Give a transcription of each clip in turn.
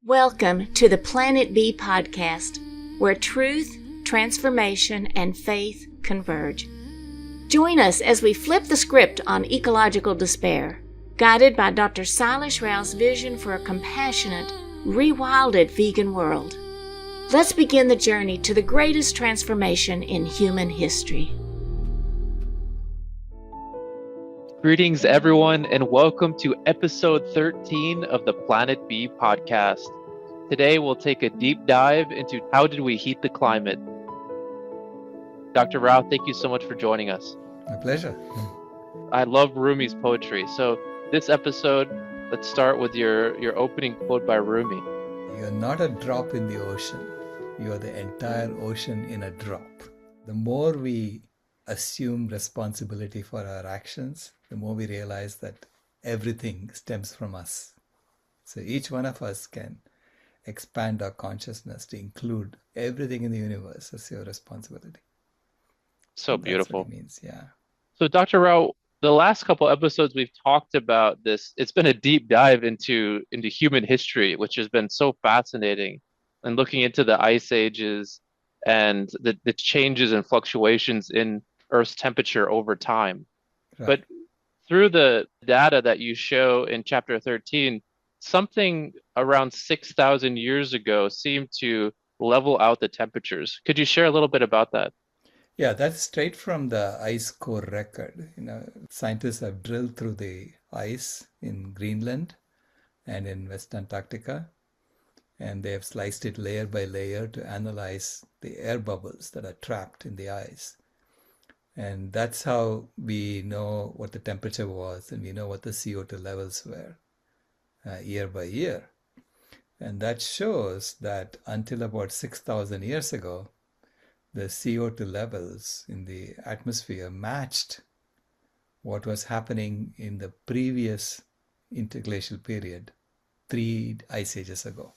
Welcome to the Planet B podcast, where truth, transformation, and faith converge. Join us as we flip the script on ecological despair, guided by Dr. Sailesh Rao's vision for a compassionate, rewilded vegan world. Let's begin the journey to the greatest transformation in human history. Greetings, everyone, and welcome to episode 13 of the Planet B podcast. Today, we'll take a deep dive into how did we heat the climate. Dr. Rao, thank you so much for joining us. My pleasure. I love Rumi's poetry. So this episode, let's start with your opening quote by Rumi. You're not a drop in the ocean. You are the entire ocean in a drop. The more we assume responsibility for our actions, the more we realize that everything stems from us. So each one of us can expand our consciousness to include everything in the universe as your responsibility. So beautiful. That's what it means, yeah. So Dr. Rao, the last couple episodes we've talked about this. It's been a deep dive into human history, which has been so fascinating, and looking into the ice ages and the changes and fluctuations in Earth's temperature over time. Right. But through the data that you show in chapter 13, something around 6,000 years ago seemed to level out the temperatures. Could you share a little bit about that? Yeah, that's straight from the ice core record. Scientists have drilled through the ice in Greenland and in West Antarctica, and they have sliced it layer by layer to analyze the air bubbles that are trapped in the ice. And that's how we know what the temperature was, and we know what the CO2 levels were year by year. And that shows that until about 6,000 years ago, the CO2 levels in the atmosphere matched what was happening in the previous interglacial period, 3 ice ages ago.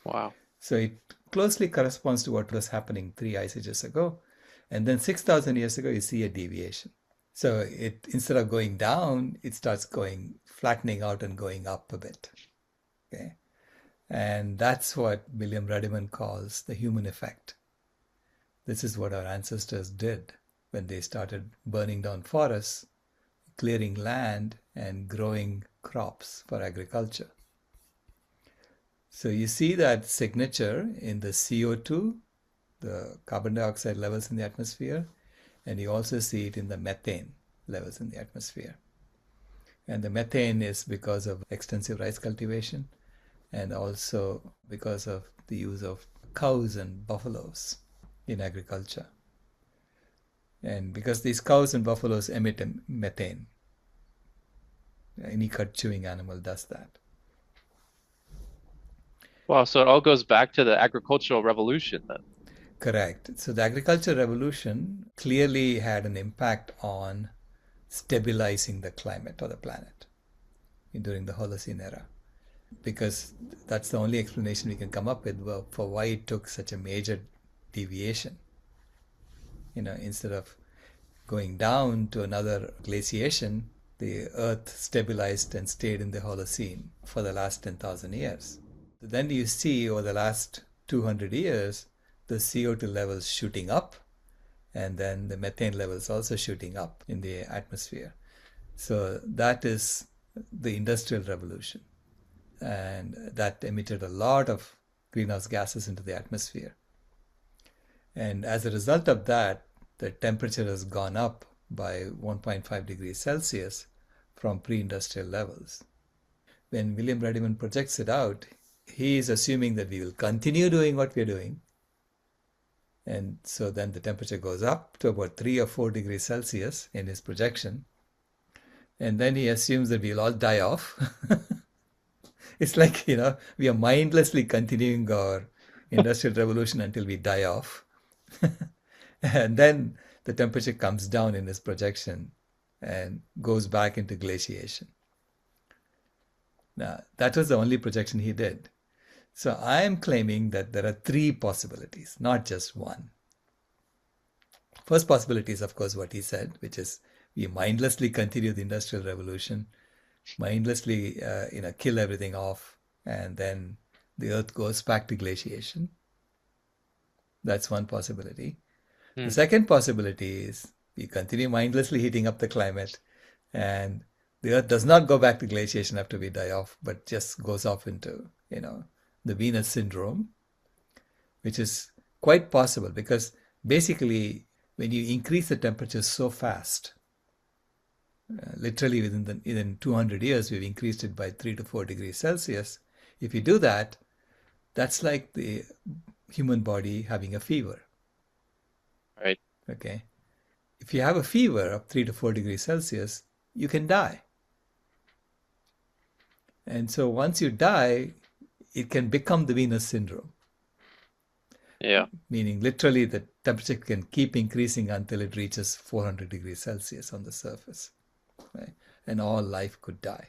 Wow. So it closely corresponds to what was happening 3 ice ages ago. And then 6,000 years ago, you see a deviation. So it, instead of going down, it starts flattening out and going up a bit. Okay, and that's what William Ruddiman calls the human effect. This is what our ancestors did when they started burning down forests, clearing land, and growing crops for agriculture. So you see that signature in the CO2, the carbon dioxide levels in the atmosphere, and you also see it in the methane levels in the atmosphere. And the methane is because of extensive rice cultivation and also because of the use of cows and buffaloes in agriculture. And because these cows and buffaloes emit methane, any cud-chewing animal does that. Wow, so it all goes back to the agricultural revolution then. Correct. So the agricultural revolution clearly had an impact on stabilizing the climate or the planet during the Holocene era, because that's the only explanation we can come up with for why it took such a major deviation. Instead of going down to another glaciation, the Earth stabilized and stayed in the Holocene for the last 10,000 years. Then you see over the last 200 years, the CO2 levels shooting up, and then the methane levels also shooting up in the atmosphere. So that is the Industrial Revolution. And that emitted a lot of greenhouse gases into the atmosphere. And as a result of that, the temperature has gone up by 1.5 degrees Celsius from pre-industrial levels. When William Ruddiman projects it out, he is assuming that we will continue doing what we're doing. And so then the temperature goes up to about 3 or 4 degrees Celsius in his projection. And then he assumes that we'll all die off. It's like, we are mindlessly continuing our industrial revolution until we die off. And then the temperature comes down in his projection and goes back into glaciation. Now, that was the only projection he did. So I am claiming that there are 3 possibilities, not just one. First possibility is, of course, what he said, which is we mindlessly continue the Industrial Revolution, mindlessly kill everything off, and then the Earth goes back to glaciation. That's one possibility. The second possibility is we continue mindlessly heating up the climate, and the Earth does not go back to glaciation after we die off, but just goes off into, the Venus syndrome, which is quite possible because basically when you increase the temperature so fast, literally within 200 years, we've increased it by 3 to 4 degrees Celsius. If you do that, that's like the human body having a fever. Right. Okay. If you have a fever of 3 to 4 degrees Celsius, you can die. And so once you die, it can become the Venus syndrome. Yeah. Meaning literally the temperature can keep increasing until it reaches 400 degrees Celsius on the surface. Right? And all life could die.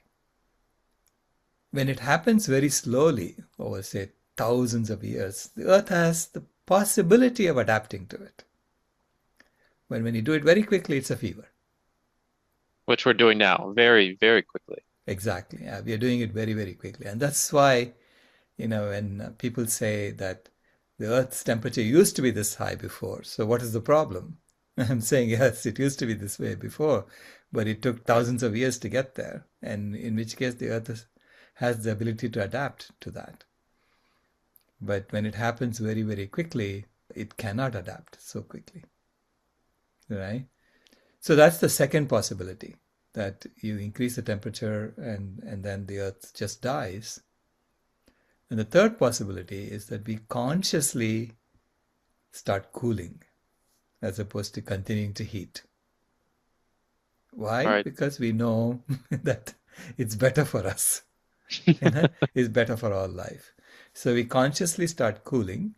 When it happens very slowly, over say thousands of years, the Earth has the possibility of adapting to it. But when you do it very quickly, it's a fever. Which we're doing now, very, very quickly. Exactly. Yeah, we are doing it very, very quickly. And that's why, when people say that the Earth's temperature used to be this high before, so what is the problem? I'm saying, yes, it used to be this way before, but it took thousands of years to get there. And in which case, the Earth has the ability to adapt to that. But when it happens very, very quickly, it cannot adapt so quickly. Right? So that's the second possibility, that you increase the temperature and then the Earth just dies. And the third possibility is that we consciously start cooling as opposed to continuing to heat. Why? Right. Because we know that it's better for us. It's better for all life. So we consciously start cooling,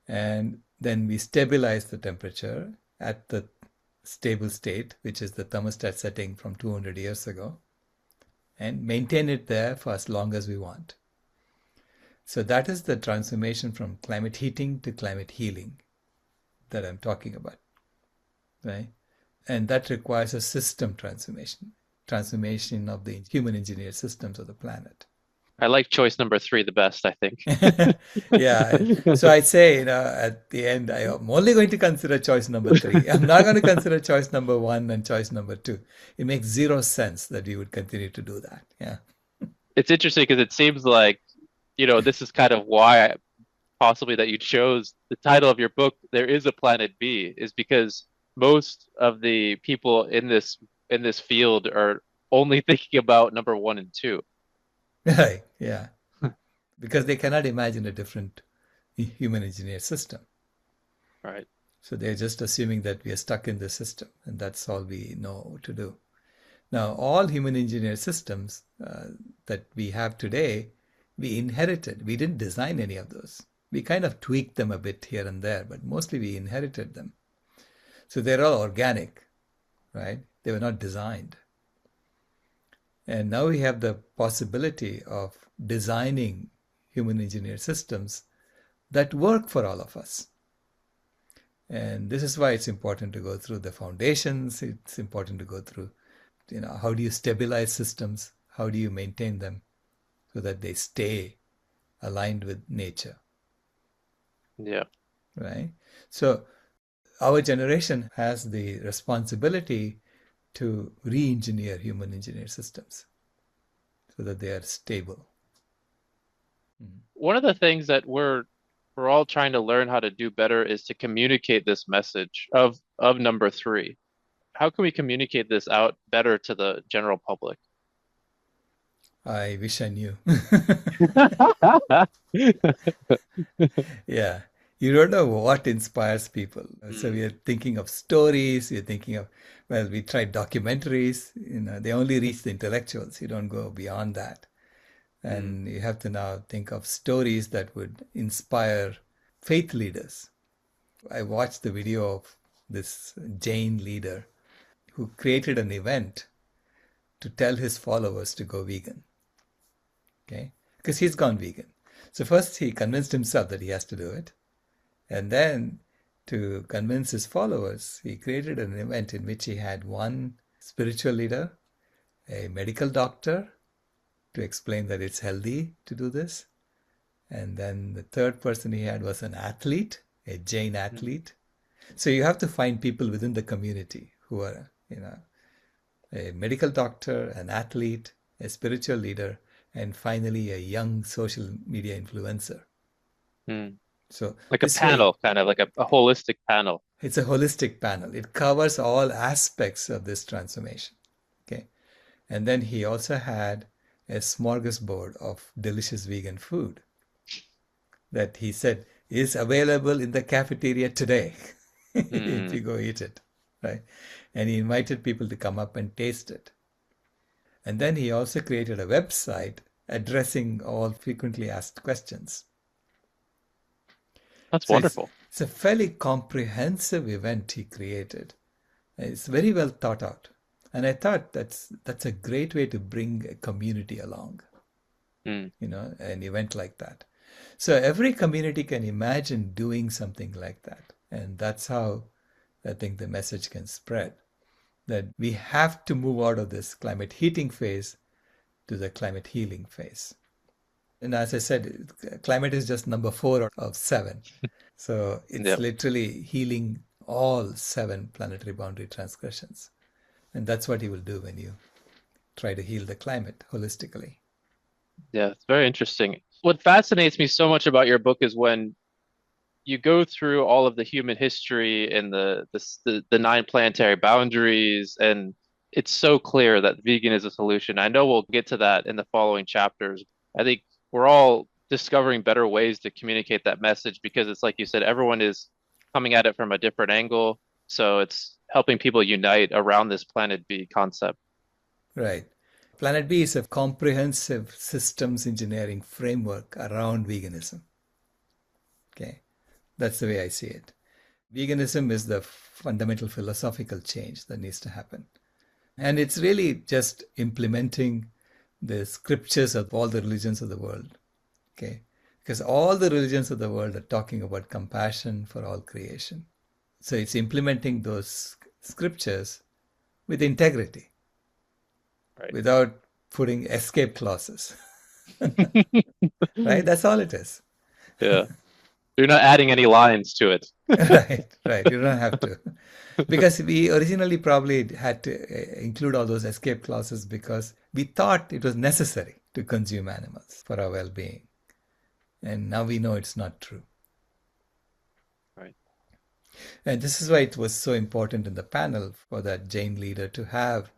and then we stabilize the temperature at the stable state, which is the thermostat setting from 200 years ago, and maintain it there for as long as we want. So that is the transformation from climate heating to climate healing that I'm talking about, right? And that requires a system transformation of the human engineered systems of the planet. I like choice number 3 the best, I think. Yeah. So I'd say, at the end, I am only going to consider choice number 3. I'm not going to consider choice number 1 and choice number 2. It makes zero sense that we would continue to do that. Yeah. It's interesting because it seems like, this is kind of why possibly that you chose the title of your book, There Is a Planet B, is because most of the people in this field are only thinking about number 1 and 2. Right. Yeah. Because they cannot imagine a different human engineered system. Right. So they're just assuming that we are stuck in the system, and that's all we know to do. Now, all human engineered systems that we have today, we inherited. We didn't design any of those. We kind of tweaked them a bit here and there, but mostly we inherited them. So they're all organic, right? They were not designed. And now we have the possibility of designing human engineered systems that work for all of us. And this is why it's important to go through the foundations. It's important to go through, how do you stabilize systems? How do you maintain them so that they stay aligned with nature? Yeah. Right? So our generation has the responsibility to re-engineer human engineered systems so that they are stable. One of the things that we're all trying to learn how to do better is to communicate this message of number 3. How can we communicate this out better to the general public? I wish I knew. Yeah. You don't know what inspires people. So we are thinking of stories. We're thinking of, we tried documentaries. They only reach the intellectuals. You don't go beyond that. And you have to now think of stories that would inspire faith leaders. I watched the video of this Jain leader who created an event to tell his followers to go vegan. Okay? Because he's gone vegan. So first he convinced himself that he has to do it. And then to convince his followers, he created an event in which he had one spiritual leader, a medical doctor, to explain that it's healthy to do this, And then the third person he had was an athlete, a Jain athlete. So you have to find people within the community who are, a medical doctor, an athlete, a spiritual leader, and finally a young social media influencer. So Like a panel, kind of like a holistic panel. It's a holistic panel. It covers all aspects of this transformation. Okay. And then he also had a smorgasbord of delicious vegan food that he said is available in the cafeteria today if you go eat it. Right. And he invited people to come up and taste it. And then he also created a website addressing all frequently asked questions. That's wonderful. It's a fairly comprehensive event he created. It's very well thought out. And I thought that's a great way to bring a community along, an event like that. So every community can imagine doing something like that. And that's how I think the message can spread, that we have to move out of this climate heating phase to the climate healing phase. And as I said, climate is just number 4 out of 7. So it's literally healing all 7 planetary boundary transgressions. And that's what you will do when you try to heal the climate holistically. Yeah, it's very interesting. What fascinates me so much about your book is when you go through all of the human history and the 9 planetary boundaries, and it's so clear that vegan is a solution. I know we'll get to that in the following chapters. I think we're all discovering better ways to communicate that message because it's like you said, everyone is coming at it from a different angle. So it's helping people unite around this Planet B concept. Right. Planet B is a comprehensive systems engineering framework around veganism. Okay. That's the way I see it. Veganism is the fundamental philosophical change that needs to happen. And it's really just implementing the scriptures of all the religions of the world. Okay? Because all the religions of the world are talking about compassion for all creation. So it's implementing those scriptures with integrity, right, without putting escape clauses. Right? That's all it is. Yeah. You're not adding any lines to it. Right. You don't have to. Because we originally probably had to include all those escape clauses because we thought it was necessary to consume animals for our well-being. And now we know it's not true. Right. And this is why it was so important in the panel for that Jain leader to have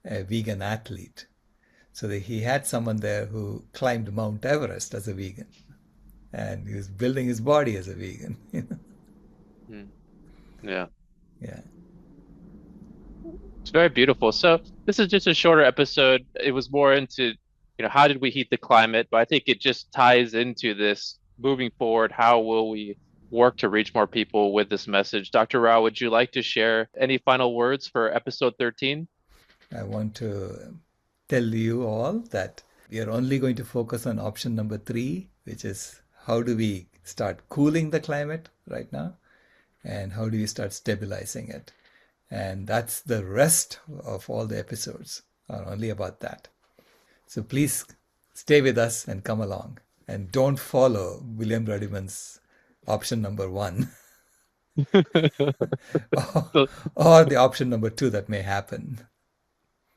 a vegan athlete. So that he had someone there who climbed Mount Everest as a vegan. And he was building his body as a vegan. Yeah. Yeah. It's very beautiful. So this is just a shorter episode. It was more into, how did we heat the climate? But I think it just ties into this moving forward. How will we work to reach more people with this message? Dr. Rao, would you like to share any final words for episode 13? I want to tell you all that we are only going to focus on option number 3, which is how do we start cooling the climate right now? And how do you start stabilizing it? And that's the rest of all the episodes are only about that. So please stay with us and come along. And don't follow William Ruddiman's option number 1 or the option number 2 that may happen.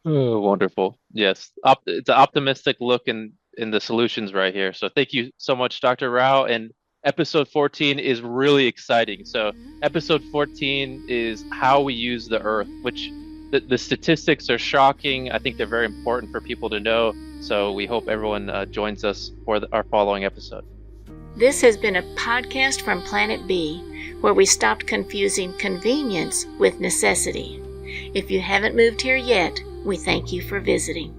Oh, wonderful. Yes. It's an optimistic look in the solutions right here. So thank you so much, Dr. Rao. And episode 14 is really exciting. So episode 14 is how we use the earth, which the statistics are shocking. I think they're very important for people to know. So we hope everyone joins us for our following episode. This has been a podcast from Planet B, where we stopped confusing convenience with necessity. If you haven't moved here yet, we thank you for visiting.